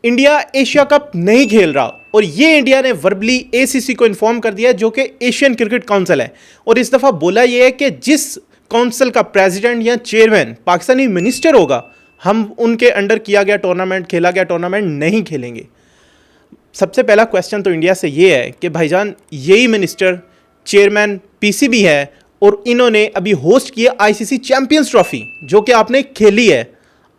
India Asia cup नहीं खेल रहा और ये इंडिया ने वर्बली एसीसी को इन्फॉर्म कर दिया जो कि एशियन क्रिकेट काउंसिल है। और इस दफ़ा बोला ये है कि जिस काउंसिल का प्रेसिडेंट या चेयरमैन पाकिस्तानी मिनिस्टर होगा, हम उनके अंडर किया गया टूर्नामेंट, खेला गया टूर्नामेंट नहीं खेलेंगे। सबसे पहला क्वेश्चन तो इंडिया से ये है कि भाईजान यही मिनिस्टर चेयरमैन पीसीबी है और इन्होंने अभी होस्ट किया आईसीसी चैंपियंस ट्रॉफी जो कि आपने खेली है।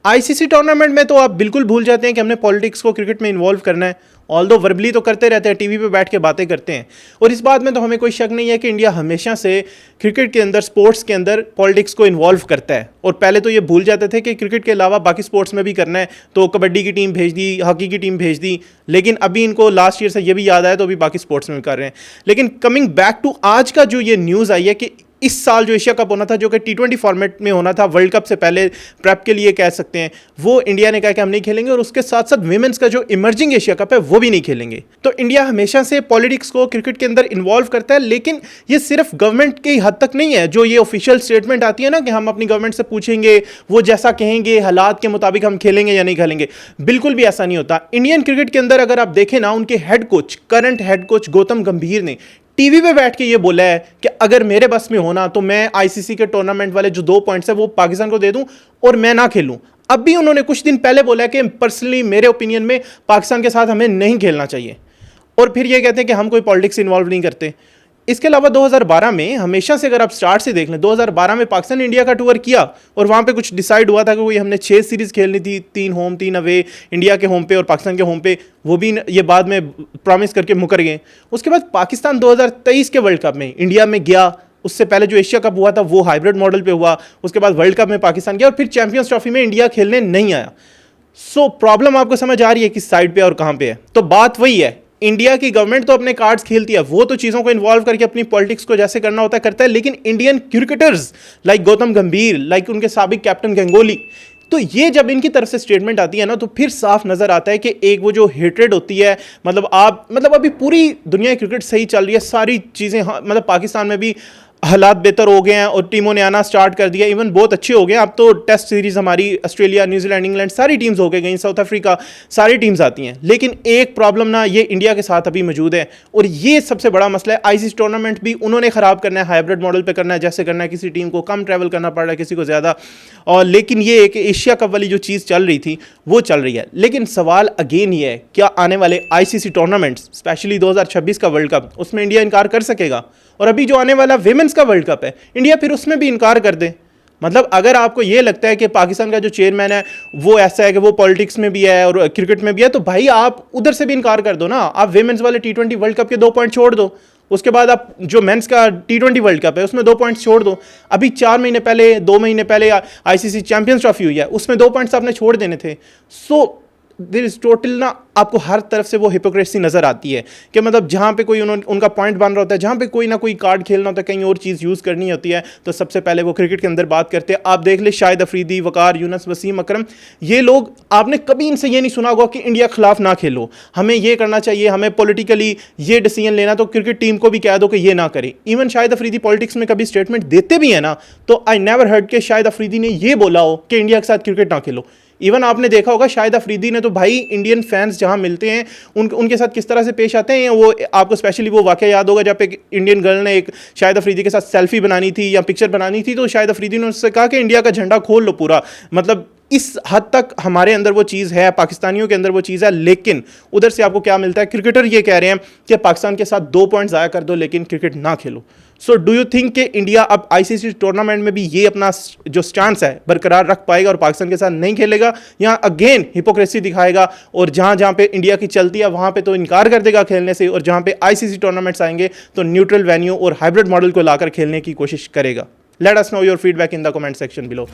आईसीसी टूर्नामेंट में तो आप बिल्कुल भूल जाते हैं कि हमने पॉलिटिक्स को क्रिकेट में इन्वॉल्व करना है, ऑल्दो वर्बली तो करते रहते हैं, टीवी पे बैठ के बातें करते हैं। और इस बात में तो हमें कोई शक नहीं है कि इंडिया हमेशा से क्रिकेट के अंदर, स्पोर्ट्स के अंदर पॉलिटिक्स को इन्वॉल्व करता है। और पहले तो ये भूल जाते थे कि क्रिकेट के अलावा बाकी स्पोर्ट्स में भी करना है, तो कबड्डी की टीम भेज दी, हॉकी की टीम भेज दी, लेकिन अभी इनको लास्ट ईयर से ये भी याद आया तो अभी बाकी स्पोर्ट्स में भी कर रहे हैं। लेकिन कमिंग बैक टू आज का जो ये न्यूज़ आई है कि इस साल जो एशिया कप होना था, जो कि T20 फॉर्मेट में होना था, वर्ल्ड कप से पहले प्रेप के लिए कह सकते हैं, वो इंडिया ने कहा कि हम नहीं खेलेंगे। और उसके साथ साथ विमेंस का जो इमर्जिंग एशिया कप है वो भी नहीं खेलेंगे। तो इंडिया हमेशा से पॉलिटिक्स को क्रिकेट के अंदर इन्वॉल्व करता है, लेकिन ये सिर्फ गवर्नमेंट की हद तक नहीं है। जो ये ऑफिशियल स्टेटमेंट आती है ना कि हम अपनी गवर्नमेंट से पूछेंगे, वो जैसा कहेंगे हालात के मुताबिक हम खेलेंगे या नहीं खेलेंगे, बिल्कुल भी ऐसा नहीं होता। इंडियन क्रिकेट के अंदर अगर आप देखें ना, उनके head coach, current head coach Gautam गंभीर ने टीवी पे बैठ के ये बोला है कि अगर मेरे बस में होना तो मैं आईसीसी के टूर्नामेंट वाले जो 2 पॉइंट्स है वो पाकिस्तान को दे दूं और मैं ना खेलूं। अब भी उन्होंने कुछ दिन पहले बोला है कि पर्सनली मेरे ओपिनियन में पाकिस्तान के साथ हमें नहीं खेलना चाहिए। और फिर ये कहते हैं कि हम कोई पॉलिटिक्स इन्वॉल्व नहीं करते। इसके अलावा 2012 में हमेशा से अगर आप स्टार्ट से देख लें, 2012 में पाकिस्तान ने इंडिया का टूर किया और वहाँ पे कुछ डिसाइड हुआ था कि कोई हमने 6 सीरीज़ खेलनी थी, 3 होम 3 अवे, इंडिया के होम पे और पाकिस्तान के होम पे, वो भी ये बाद में प्रॉमिस करके मुकर गए। उसके बाद पाकिस्तान 2023 के वर्ल्ड कप में इंडिया में गया। उससे पहले जो एशिया कप हुआ था वो हाइब्रिड मॉडल पर हुआ। उसके बाद वर्ल्ड कप में पाकिस्तान गया और फिर चैंपियंस ट्रॉफी में इंडिया खेलने नहीं आया। सो प्रॉब्लम आपको समझ आ रही है किस साइड पर और कहाँ पे है। तो बात वही है, इंडिया की गवर्नमेंट तो अपने कार्ड्स खेलती है, वो तो चीज़ों को इन्वॉल्व करके अपनी पॉलिटिक्स को जैसे करना होता है करता है, लेकिन इंडियन क्रिकेटर्स लाइक गौतम गंभीर, लाइक उनके साबिक कैप्टन गंगोली, तो ये जब इनकी तरफ से स्टेटमेंट आती है ना, तो फिर साफ नजर आता है कि एक वो जो हेट्रेड होती है, मतलब अभी पूरी दुनिया की क्रिकेट सही चल रही है, सारी चीज़ें, मतलब पाकिस्तान में भी हालात बेहतर हो गए हैं और टीमों ने आना स्टार्ट कर दिया, इवन बहुत अच्छे हो गए। अब तो टेस्ट सीरीज़ हमारी ऑस्ट्रेलिया, न्यूजीलैंड, इंग्लैंड सारी टीम्स हो गई, साउथ अफ्रीका सारी टीम्स आती हैं। लेकिन एक प्रॉब्लम ना ये इंडिया के साथ अभी मौजूद है और ये सबसे बड़ा मसला है। आईसीसी टूर्नामेंट भी उन्होंने ख़राब करना है, हाइब्रिड मॉडल पे करना है, जैसे करना है, किसी टीम को कम ट्रैवल करना पड़ रहा है, किसी को ज़्यादा। और लेकिन ये एक एशिया कप वाली जो चीज़ चल रही थी वो चल रही है। लेकिन सवाल अगेन ये है, क्या आने वाले आईसीसी टूर्नामेंट्स, स्पेशली 2026 का वर्ल्ड कप, उसमें इंडिया इनकार कर सकेगा? और अभी जो आने वाला विमेंस का वर्ल्ड कप है, इंडिया फिर उसमें भी इनकार कर दे? मतलब अगर आपको ये लगता है कि पाकिस्तान का जो चेयरमैन है वो ऐसा है कि वो पॉलिटिक्स में भी है और क्रिकेट में भी है, तो भाई आप उधर से भी इनकार कर दो ना। आप विमेंस वाले T20 वर्ल्ड कप के 2 पॉइंट छोड़ दो, उसके बाद आप जो मेंस का T20 वर्ल्ड कप है उसमें 2 पॉइंट्स छोड़ दो। अभी 4 महीने पहले, 2 महीने पहले आईसीसी चैंपियंस ट्रॉफी हुई है, उसमें 2 पॉइंट्स आपने छोड़ देने थे। सो देयर इज टोटल ना, आपको हर तरफ से वो हिपोक्रेसी नजर आती है कि मतलब जहाँ पे कोई उनका पॉइंट बन रहा होता है, जहाँ पे कोई ना कोई कार्ड खेलना होता है, कहीं और चीज़ यूज़ करनी होती है, तो सबसे पहले वो क्रिकेट के अंदर बात करते हैं। आप देख ले, शाहिद अफरीदी, वकार यूनुस, वसीम अकरम, ये लोग, आपने कभी इनसे ये नहीं सुना होगा कि इंडिया के खिलाफ ना खेलो, हमें ये करना चाहिए, हमें पॉलिटिकली ये डिसीजन लेना, तो क्रिकेट टीम को भी कह दो कि ये ना करे। इवन शाहिद अफरीदी पॉलिटिक्स में कभी स्टेटमेंट देते भी है ना, तो आई नेवर हर्ड कि शाहिद अफरीदी ने ये बोला हो कि इंडिया के साथ क्रिकेट ना खेलो। इवन आपने देखा होगा शाहिद अफरीदी ने तो भाई इंडियन फैंस जहां मिलते हैं उनके साथ किस तरह से पेश आते हैं। वो आपको स्पेशली वो वाकया याद होगा जब एक इंडियन गर्ल ने एक शाहिद अफरीदी के साथ सेल्फी बनानी थी या पिक्चर बनानी थी, तो शाहिद अफरीदी ने उससे कहा कि इंडिया का झंडा खोल लो पूरा। मतलब इस हद तक हमारे अंदर वो चीज़ है, पाकिस्तानियों के अंदर वो चीज़ है। लेकिन उधर से आपको क्या मिलता है? क्रिकेटर ये कह रहे हैं कि पाकिस्तान के साथ 2 पॉइंट ज़ाया कर दो लेकिन क्रिकेट ना खेलो। सो डू यू थिंक कि इंडिया अब आईसीसी टूर्नामेंट में भी ये अपना जो स्टांस है बरकरार रख पाएगा और पाकिस्तान के साथ नहीं खेलेगा, या अगेन हिपोक्रेसी दिखाएगा और जहां जहां पे इंडिया की चलती है वहां पे तो इनकार कर देगा खेलने से, और जहां पे आईसीसी टूर्नामेंट्स आएंगे तो न्यूट्रल वेन्यू और हाइब्रिड मॉडल को लाकर खेलने की कोशिश करेगा? Let us know your feedback in the comment section below.